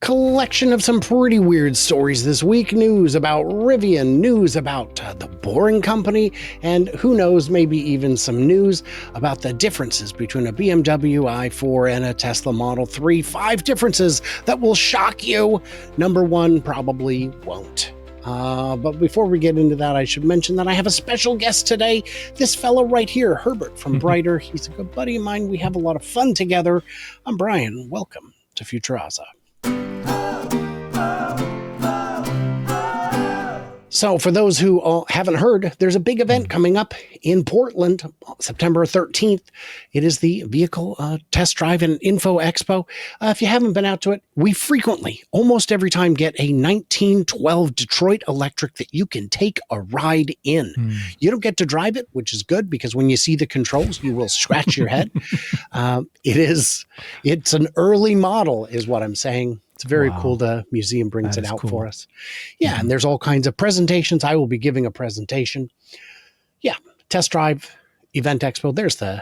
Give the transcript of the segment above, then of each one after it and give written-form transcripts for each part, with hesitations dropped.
Collection of some pretty weird stories this week. News about Rivian, news about the Boring Company, and who knows, maybe even some news about the differences between a BMW i4 and a Tesla Model 3. 5 differences that will shock you. Number 1 probably won't. But before we get into that, I should mention that I have a special guest today. This fellow right here, Herbert from Brighter. He's a good buddy of mine. We have a lot of fun together. I'm Brian. Welcome to Futuraza. So for those who haven't heard, there's a big event coming up in Portland, September 13th. It is the Vehicle Test Drive and Info Expo. If you haven't been out to it, we frequently, almost every time, get a 1912 Detroit Electric that you can take a ride in. You don't get to drive it, which is good, because when you see the controls, you will scratch your head. It's an early model, is what I'm saying. It's very cool. The museum brings it out for us. Yeah, and there's all kinds of presentations. I will be giving a presentation. Yeah, test drive, event expo. There's the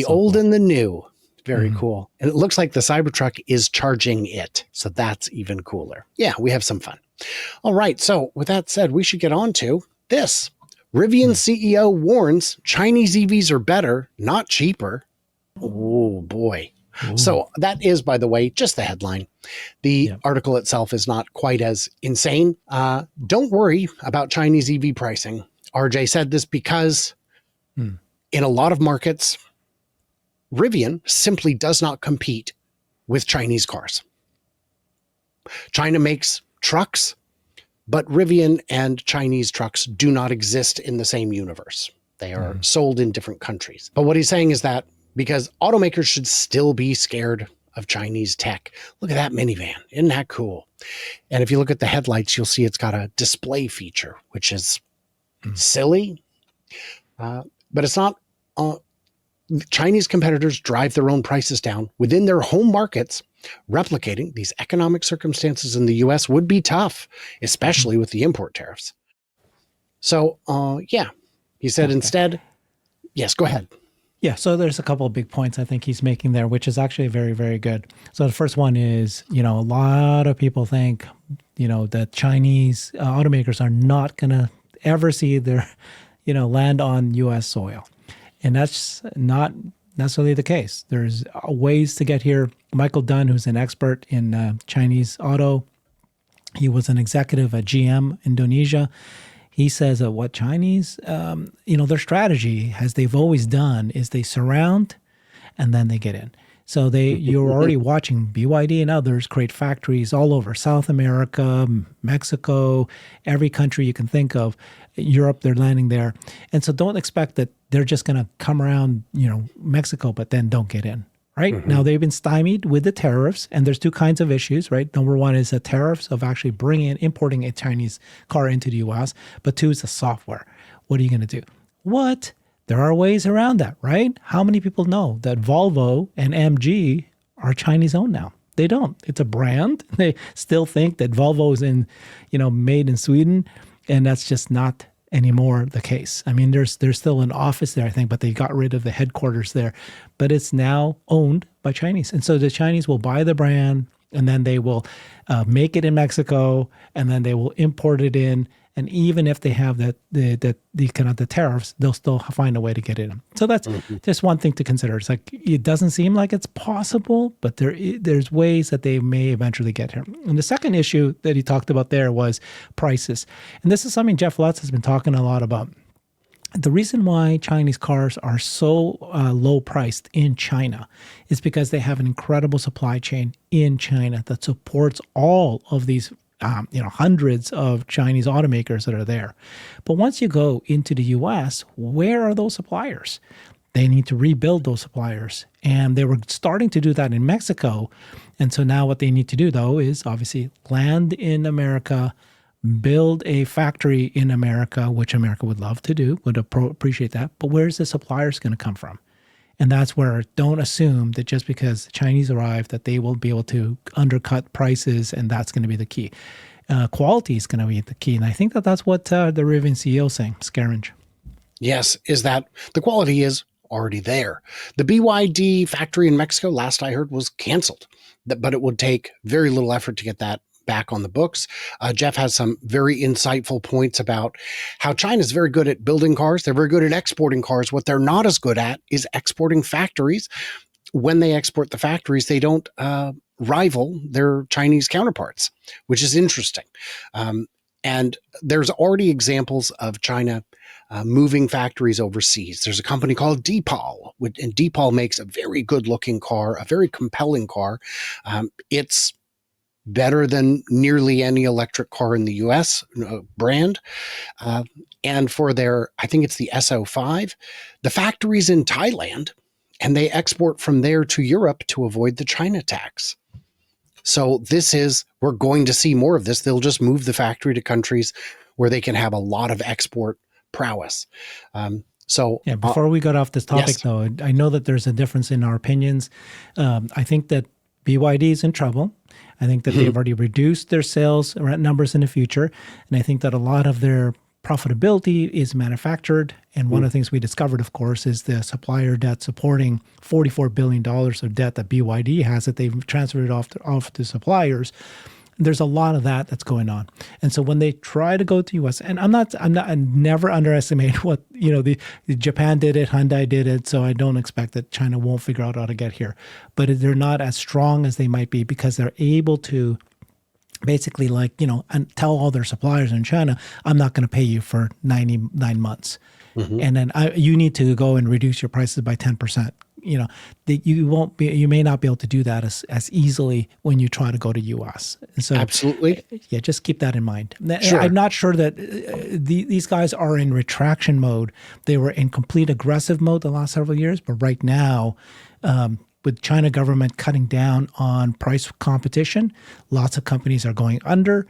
old and the new. Very cool. And it looks like the Cybertruck is charging it. So that's even cooler. Yeah, we have some fun. All right. So with that said, we should get on to this. Rivian CEO warns Chinese EVs are better, not cheaper. Oh, boy. Ooh. So that is, by the way, just the headline. The article itself is not quite as insane. Don't worry about Chinese EV pricing. RJ said this because in a lot of markets, Rivian simply does not compete with Chinese cars. China makes trucks, but Rivian and Chinese trucks do not exist in the same universe. They are sold in different countries. But what he's saying is that because automakers should still be scared of Chinese tech. Look at that minivan. Isn't that cool? And if you look at the headlights, you'll see it's got a display feature, which is silly. But it's not. Chinese competitors drive their own prices down within their home markets. Replicating these economic circumstances in the U.S. would be tough, especially with the import tariffs. So, he said instead, yes, go ahead. Yeah, so there's a couple of big points I think he's making there, which is actually very, very good. So the first one is, a lot of people think, that Chinese automakers are not going to ever see their, land on U.S. soil. And that's not necessarily the case. There's ways to get here. Michael Dunn, who's an expert in Chinese auto, he was an executive at GM Indonesia. He says that what Chinese, their strategy, as they've always done, is they surround and then they get in. So you're already watching BYD and others create factories all over South America, Mexico, every country you can think of. Europe, they're landing there. And so don't expect that they're just going to come around, Mexico, but then don't get in. Right? Now, they've been stymied with the tariffs, and there's two kinds of issues, right? Number one is the tariffs of actually importing a Chinese car into the U.S., but two is the software. What are you going to do? There are ways around that, right? How many people know that Volvo and MG are Chinese-owned now? They don't. It's a brand. They still think that Volvo is made in Sweden, and that's just not anymore the case. I mean, there's still an office there, I think, but they got rid of the headquarters there. But it's now owned by Chinese. And so the Chinese will buy the brand, and then they will make it in Mexico, and then they will import it in. And even if they have the tariffs, they'll still find a way to get in. So that's just one thing to consider. It's like, it doesn't seem like it's possible, but there's ways that they may eventually get here. And the second issue that he talked about there was prices. And this is something Jeff Lutz has been talking a lot about. The reason why Chinese cars are so low priced in China is because they have an incredible supply chain in China that supports all of these hundreds of Chinese automakers that are there. But once you go into the U.S., where are those suppliers? They need to rebuild those suppliers. And they were starting to do that in Mexico. And so now what they need to do, though, is obviously land in America, build a factory in America, which America would love to do, would appreciate that. But where's the suppliers going to come from? And that's where don't assume that just because the Chinese arrive that they will be able to undercut prices, and that's going to be the key. Quality is going to be the key. And I think that's what the Rivian CEO is saying, Scaringe. Yes, is that the quality is already there. The BYD factory in Mexico, last I heard, was canceled, but it would take very little effort to get that back on the books. Jeff has some very insightful points about how China is very good at building cars. They're very good at exporting cars. What they're not as good at is exporting factories. When they export the factories, they don't rival their Chinese counterparts, which is interesting. And there's already examples of China moving factories overseas. There's a company called Deepal, and Deepal makes a very good-looking car, a very compelling car. It's better than nearly any electric car in the U.S. Brand. And for their, I think it's the SO5, the factory's in Thailand, and they export from there to Europe to avoid the China tax. So we're going to see more of this. They'll just move the factory to countries where they can have a lot of export prowess. Before we got off this topic, yes. though, I know that there's a difference in our opinions. I think that BYD is in trouble. I think that they've already reduced their sales numbers in the future. And I think that a lot of their profitability is manufactured. And one of the things we discovered, of course, is the supplier debt supporting $44 billion of debt that BYD has that they've transferred off to suppliers. There's a lot of that's going on. And so when they try to go to US, and I never underestimate what, the Japan did it, Hyundai did it. So I don't expect that China won't figure out how to get here, but they're not as strong as they might be because they're able to basically and tell all their suppliers in China, I'm not going to pay you for 99 months. And then you need to go and reduce your prices by 10%. You may not be able to do that as easily when you try to go to US. And so absolutely. Yeah, just keep that in mind. Sure. I'm not sure that these guys are in retraction mode. They were in complete aggressive mode the last several years, but right now, with China government cutting down on price competition, lots of companies are going under.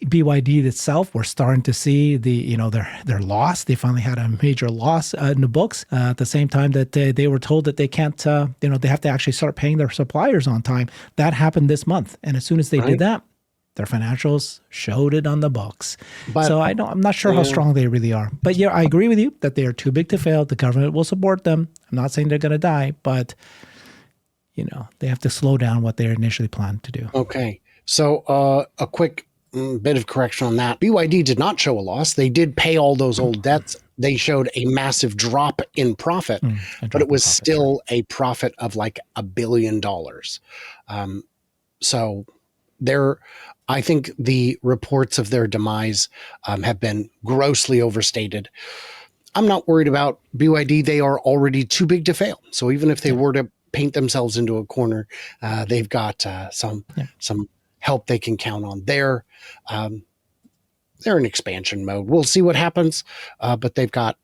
BYD itself, we're starting to see their loss. They finally had a major loss in the books at the same time that they were told that they can't, they have to actually start paying their suppliers on time. That happened this month. And as soon as they did that, their financials showed it on the books. So I'm not sure how strong they really are. But yeah, I agree with you that they are too big to fail. The government will support them. I'm not saying they're going to die, but they have to slow down what they initially planned to do. Okay. So a quick bit of correction on that. BYD did not show a loss. They did pay all those old debts. They showed a massive drop in profit, but it was still a profit of like $1 billion. So I think the reports of their demise have been grossly overstated. I'm not worried about BYD. They are already too big to fail. So even if they were to paint themselves into a corner, they've got some help they can count on. They're in expansion mode. We'll see what happens, but they've got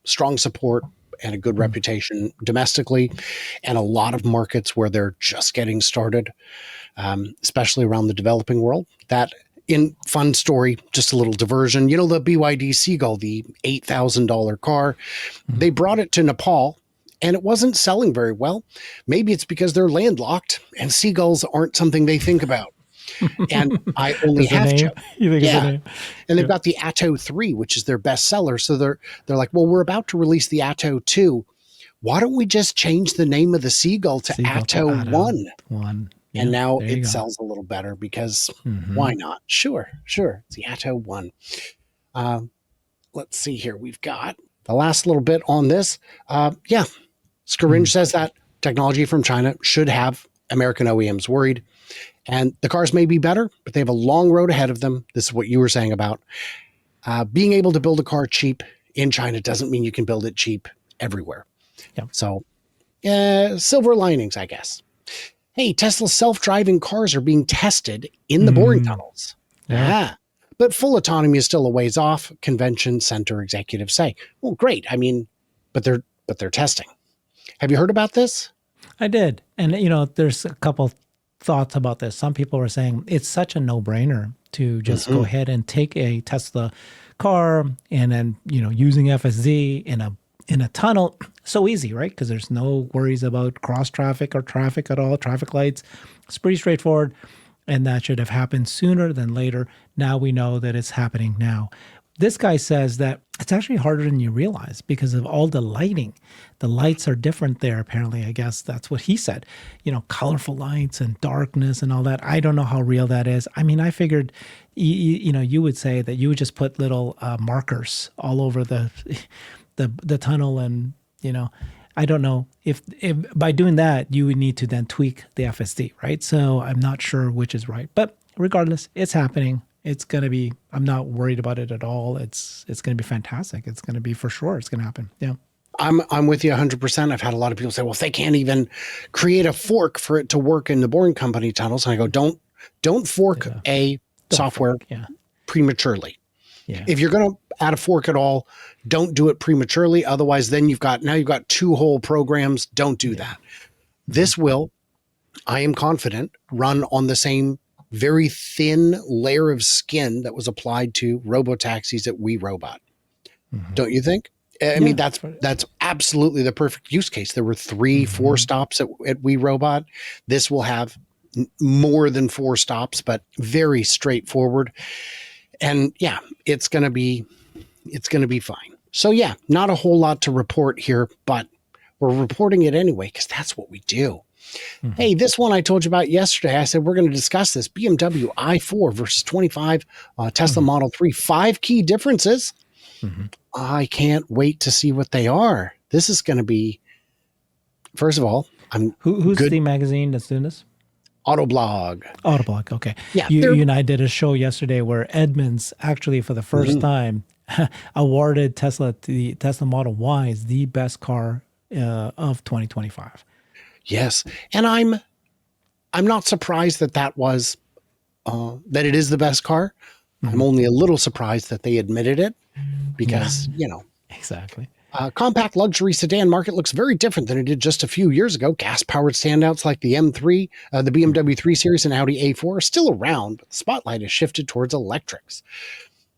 strong support and a good reputation domestically, and a lot of markets where they're just getting started, especially around the developing world. That in fun story, just a little diversion. The BYD Seagull, the $8,000 car, they brought it to Nepal. And it wasn't selling very well. Maybe it's because they're landlocked and seagulls aren't something they think about. And I only have to. And they've got the Atto 3, which is their best seller. So they're like, well, we're about to release the Atto 2. Why don't we just change the name of the Seagull to Atto 1? Yeah, and now it sells a little better because why not? Sure. It's the Atto 1. Let's see here. We've got the last little bit on this. Scaringe says that technology from China should have American OEMs worried. And the cars may be better, but they have a long road ahead of them. This is what you were saying about being able to build a car cheap in China doesn't mean you can build it cheap everywhere. Yeah. So silver linings, I guess. Hey, Tesla's self-driving cars are being tested in the boring tunnels. But full autonomy is still a ways off, convention center executives say. Well, great. I mean, but they're testing. Have you heard about this? I did. And, there's a couple thoughts about this. Some people are saying it's such a no-brainer to just go ahead and take a Tesla car and then, using FSD in a tunnel. So easy, right? Because there's no worries about cross traffic or traffic at all, traffic lights. It's pretty straightforward. And that should have happened sooner than later. Now we know that it's happening now. this guy says that it's actually harder than you realize because of all the lighting. The lights are different there, apparently. I guess that's what he said. Colorful lights and darkness and all that. I don't know how real that is. I mean, I figured, you would say that you would just put little markers all over the tunnel, and I don't know if by doing that you would need to then tweak the FSD, right? So I'm not sure which is right, but regardless, it's happening. It's going to be, I'm not worried about it at all. It's going to be fantastic. It's going to be, for sure, it's going to happen. Yeah. I'm with you 100%. I've had a lot of people say, well, if they can't even create a fork for it to work in the Boring Company tunnels. And I go, don't fork software prematurely. Yeah. If you're going to add a fork at all, don't do it prematurely. Otherwise, then you've got two whole programs. Don't do that. This will, I am confident, run on the same very thin layer of skin that was applied to robotaxis at WeRobot. Don't you think? I mean, that's absolutely the perfect use case. There were 3-4 stops at WeRobot. This will have more than 4 stops, but very straightforward. And yeah, it's going to be fine. So yeah, not a whole lot to report here, but we're reporting it anyway, because that's what we do. Hey, this one I told you about yesterday. I said, we're going to discuss this BMW i4 versus 25 Tesla Model 3, 5 key differences. I can't wait to see what they are. This is going to be, first of all, who's the magazine that's doing this? Autoblog. Autoblog. Okay. Yeah. You and I did a show yesterday where Edmunds actually, for the first time, awarded the Tesla Model Y as the best car of 2025. Yes. And I'm not surprised that was, that it is the best car. I'm only a little surprised that they admitted it because, Exactly. Compact luxury sedan market looks very different than it did just a few years ago. Gas-powered standouts like the M3, the BMW 3 Series and Audi A4 are still around, but the spotlight has shifted towards electrics.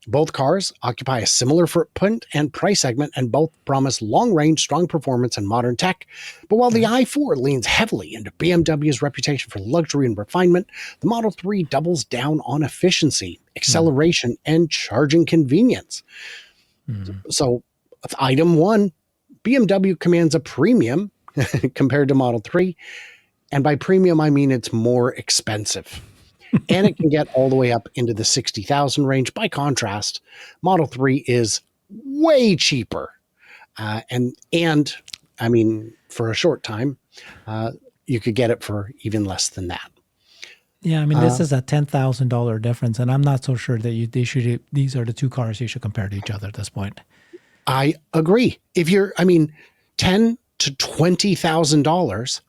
Both cars occupy a similar footprint and price segment, and both promise long-range, strong performance, and modern tech. But while the i4 leans heavily into BMW's reputation for luxury and refinement, the Model 3 doubles down on efficiency, acceleration, and charging convenience. So, item 1, BMW commands a premium compared to Model 3. And by premium, I mean it's more expensive. And it can get all the way up into the 60,000 range. By contrast, Model 3 is way cheaper. And I mean, for a short time, you could get it for even less than that. Yeah, I mean, this is a $10,000 difference, and I'm not so sure that these are the two cars you should compare to each other at this point. I agree. If you're, $10,000 to $20,000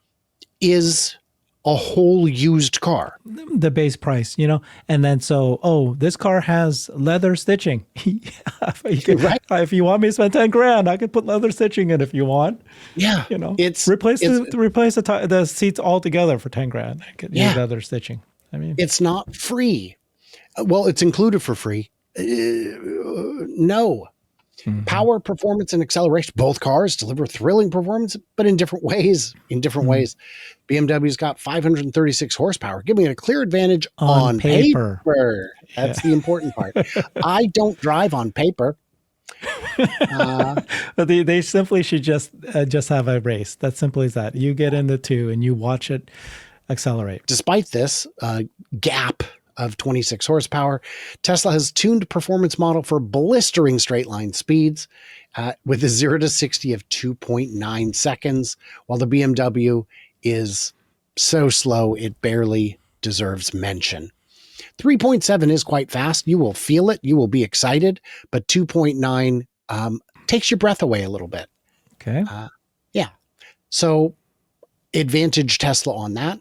is a whole used car. The base price, and then this car has leather stitching. Right. If you want me to spend $10,000, I could put leather stitching in if you want. Yeah, replace the seats altogether for $10,000. I could use leather stitching. I mean, it's not free. Well, it's included for free. No. Power, performance, and acceleration. Both cars deliver thrilling performance, but in different ways. BMW's got 536 horsepower, giving it a clear advantage on paper. That's the important part. I don't drive on paper. They simply should just have a race. That's simple as that. You get in the 2 and you watch it accelerate. Despite this gap of 26 horsepower, Tesla has tuned performance model for blistering straight line speeds with a 0 to 60 of 2.9 seconds, while the BMW is so slow it barely deserves mention. 3.7 is quite fast. You will feel it. You will be excited, but 2.9 takes your breath away a little bit. Okay. So advantage Tesla on that.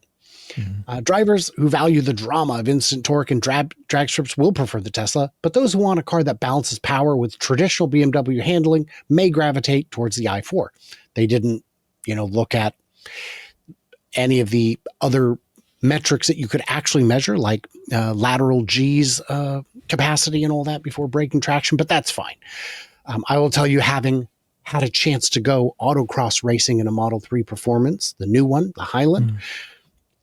Drivers who value the drama of instant torque and drag strips will prefer the Tesla, but those who want a car that balances power with traditional BMW handling may gravitate towards the i4. They didn't, look at any of the other metrics that you could actually measure, like lateral G's capacity and all that before braking traction, but that's fine. I will tell you, having had a chance to go autocross racing in a Model 3 Performance, the new one, the Highland,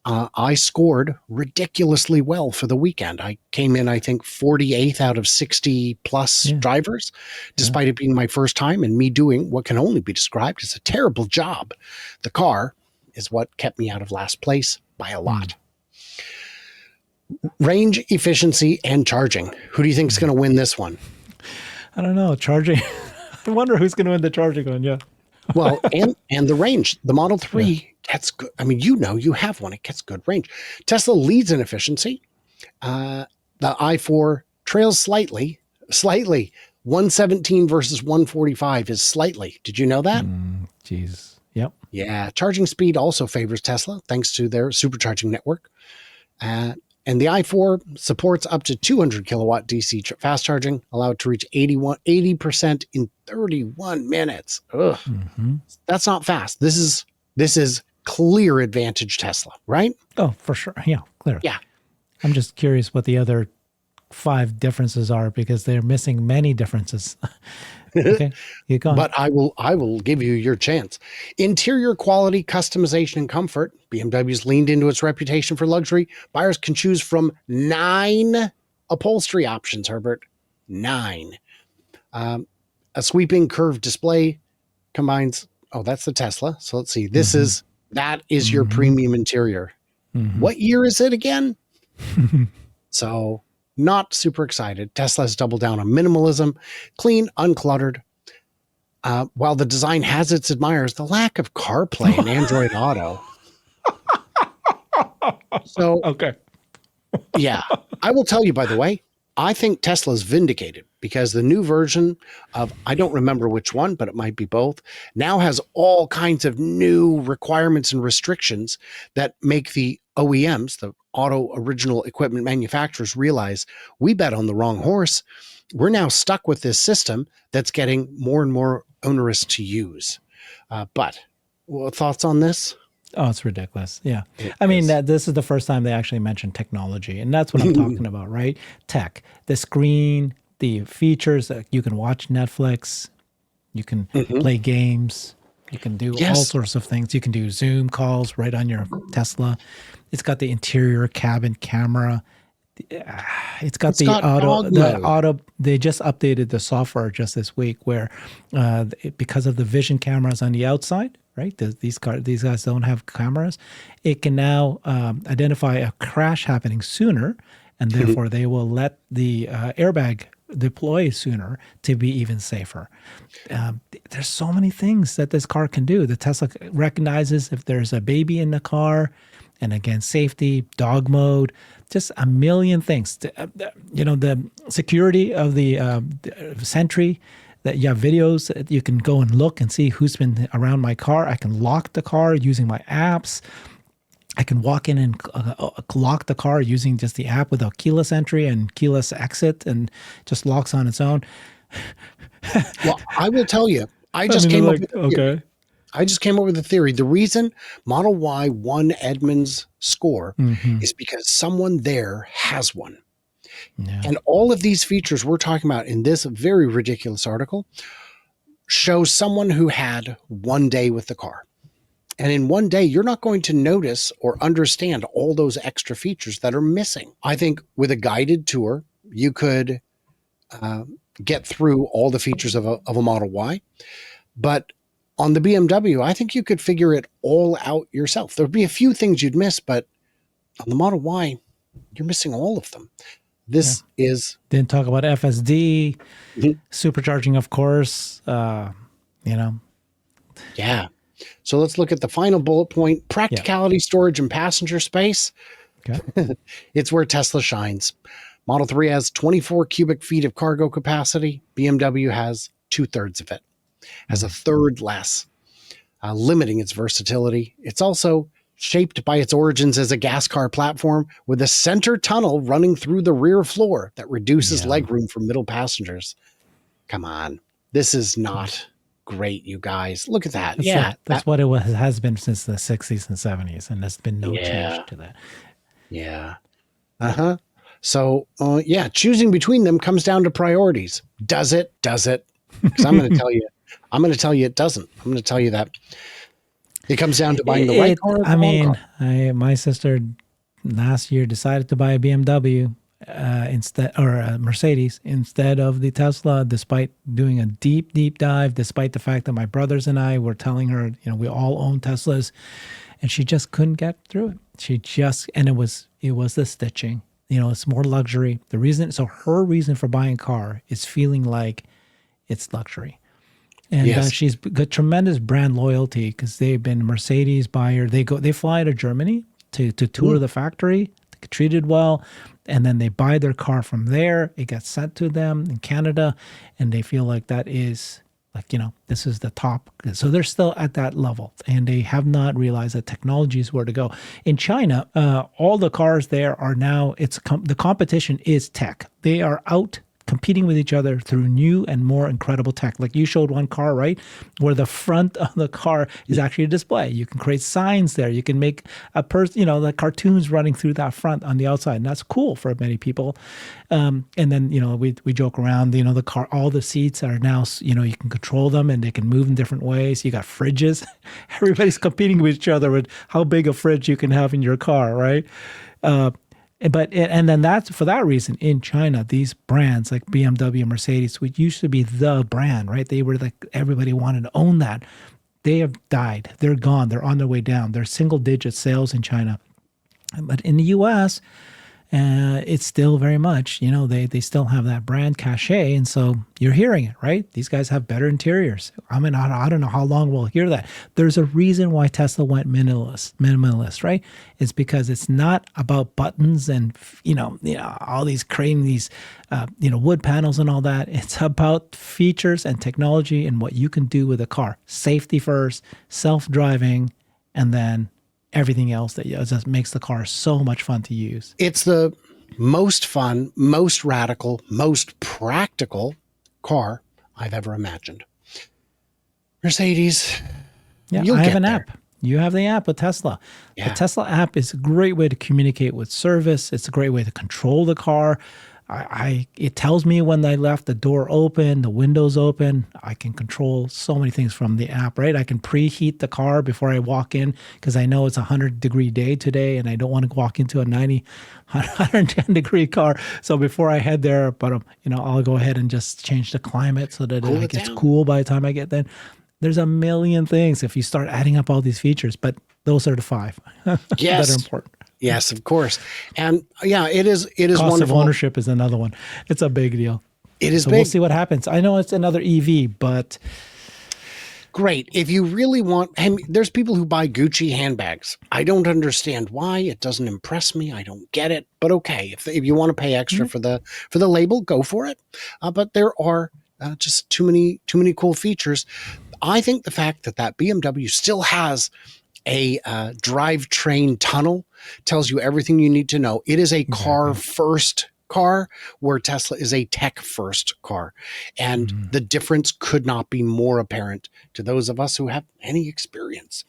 I scored ridiculously well for the weekend. I came in, I think, 48th out of 60 plus drivers, despite it being my first time and me doing what can only be described as a terrible job. The car is what kept me out of last place by a lot. Range, efficiency, and charging. Who do you think is going to win this one? I don't know. Charging. I wonder who's going to win the charging one. Yeah. Well, and the range. The Model 3 gets good. I mean, you have one. It gets good range. Tesla leads in efficiency. The i4 trails slightly. 117 versus 145 is slightly. Did you know that? Geez. Yep. Yeah. Charging speed also favors Tesla thanks to their supercharging network. And the i4 supports up to 200 kilowatt DC fast charging, allowed to reach 80% in 31 minutes. Ugh. That's not fast. This is clear advantage Tesla, right? Oh, for sure. Yeah, clear. Yeah. I'm just curious what the other 5 differences are because they're missing many differences. Okay, you go on. But I will give you your chance. Interior quality, customization, and comfort. BMW's leaned into its reputation for luxury. Buyers can choose from 9 upholstery options, Herbert. 9. A sweeping curved display combines. Oh, that's the Tesla. So let's see. That is your premium interior. What year is it again? So not super excited. Tesla has doubled down on minimalism, clean, uncluttered. While the design has its admirers, the lack of CarPlay and Android Auto. So, okay. yeah, I will tell you, by the way, I think Tesla's vindicated because the new version of, I don't remember which one, but it might be both, now has all kinds of new requirements and restrictions that make the OEMs, the auto original equipment manufacturers, realize we bet on the wrong horse. We're now stuck with this system that's getting more and more onerous to use. But thoughts on this? Oh, it's ridiculous. Yeah. I mean, this is the first time they actually mentioned technology. And that's what I'm talking about, right? Tech, the screen, the features that you can watch Netflix, you can play games, you can do all sorts of things. You can do Zoom calls right on your Tesla. It's got the interior cabin camera. It's got the auto. They just updated the software just this week where because of the vision cameras on the outside, right? These guys don't have cameras. It can now identify a crash happening sooner, and therefore they will let the airbag deploy sooner to be even safer. There's so many things that this car can do. The Tesla recognizes if there's a baby in the car, and again, safety, dog mode, just a million things. The security of the Sentry, that you have videos that you can go and look and see who's been around my car. I can lock the car using my apps. I can walk in and lock the car using just the app without keyless entry and keyless exit, and just locks on its own. Well, I will tell you, I just came up with a theory. The reason Model Y won Edmund's score is because someone there has one. Yeah. And all of these features we're talking about in this very ridiculous article show someone who had one day with the car. And in one day, you're not going to notice or understand all those extra features that are missing. I think with a guided tour, you could get through all the features of a Model Y. But on the BMW, I think you could figure it all out yourself. There'd be a few things you'd miss, but on the Model Y, you're missing all of them. This is... Didn't talk about FSD, supercharging, of course, Yeah. So let's look at the final bullet point, practicality, storage, and passenger space. Okay. It's where Tesla shines. Model 3 has 24 cubic feet of cargo capacity. BMW has 2/3 of it, has a third less, limiting its versatility. It's also shaped by its origins as a gas car platform with a center tunnel running through the rear floor that reduces legroom for middle passengers. Come on. This is not great, you guys. Look at that. That's what it has been since the 60s and 70s, and there's been no change to that. Yeah. So, choosing between them comes down to priorities. Does it? Because I'm going to tell you it doesn't. I'm going to tell you that It comes down to buying the right car or I the wrong mean, car. my sister last year decided to buy a BMW instead, or a Mercedes instead of the Tesla, despite doing a deep dive, despite the fact that my brothers and I were telling her, we all own Teslas, and she just couldn't get through it. And it was the stitching. It's more luxury. Her reason for buying a car is feeling like it's luxury. And Yes. she's got tremendous brand loyalty because they've been a Mercedes buyer. They fly to Germany to tour the factory, to get treated well, and then they buy their car from there. It gets sent to them in Canada, and they feel like that is like, this is the top. So they're still at that level, and they have not realized that technology is where to go. In China, all the cars there are now, the competition is tech. They are out competing with each other through new and more incredible tech. Like you showed one car, right, where the front of the car is actually a display. You can create signs there. You can make a the cartoons running through that front on the outside, and that's cool for many people. And then we joke around. The car, all the seats are now you can control them and they can move in different ways. You got fridges. Everybody's competing with each other with how big a fridge you can have in your car, right? And then that's for that reason in China, these brands like BMW and Mercedes, which used to be the brand, right? They were like, everybody wanted to own that. They have died. They're gone. They're on their way down. They're single digit sales in China. But in the US, it's still very much, they still have that brand cachet. And so you're hearing it, right? These guys have better interiors. I mean, I don't know how long we'll hear that. There's a reason why Tesla went minimalist, right? It's because it's not about buttons and, all these creating these, wood panels and all that. It's about features and technology and what you can do with a car. Safety first, self-driving, and then everything else that just makes the car so much fun to use. It's the most fun, most radical, most practical car I've ever imagined. Mercedes. Yeah, I have an app. You have the app with Tesla. Yeah. The Tesla app is a great way to communicate with service. It's a great way to control the car. It tells me when I left the door open, the windows open. I can control so many things from the app, right? I can preheat the car before I walk in because I know it's a 100-degree day today and I don't want to walk into a 110-degree car. So before I head there, I'll go ahead and just change the climate so that it gets cool by the time I get there. There's a million things if you start adding up all these features, but those are the 5 yes. that are important. Yes, of course. And yeah, it is Cost wonderful. Cost of ownership is another one. It's a big deal. It is so big. We'll see what happens. I know it's another EV, but great. If you really want, there's people who buy Gucci handbags. I don't understand why. It doesn't impress me. I don't get it. But okay, if you want to pay extra for the label, go for it. But there are just too many cool features. I think the fact that BMW still has a drivetrain tunnel tells you everything you need to know. It is a car first car where Tesla is a tech first car. And the difference could not be more apparent to those of us who have any experience.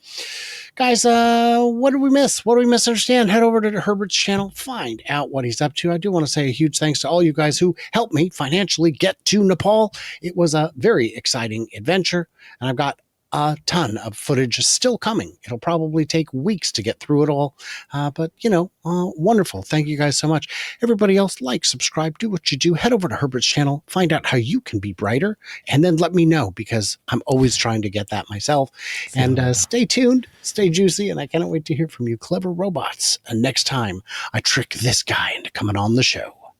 Guys, what did we miss? What do we misunderstand? Head over to Herbert's channel, find out what he's up to. I do want to say a huge thanks to all you guys who helped me financially get to Nepal. It was a very exciting adventure, and I've got a ton of footage still coming. It'll probably take weeks to get through it all, but wonderful. Thank you guys so much. Everybody else, like, subscribe, do what you do. Head over to Herbert's channel, find out how you can be brighter, and then let me know because I'm always trying to get that myself. And stay tuned, stay juicy, and I cannot wait to hear from you, clever robots. And next time, I trick this guy into coming on the show.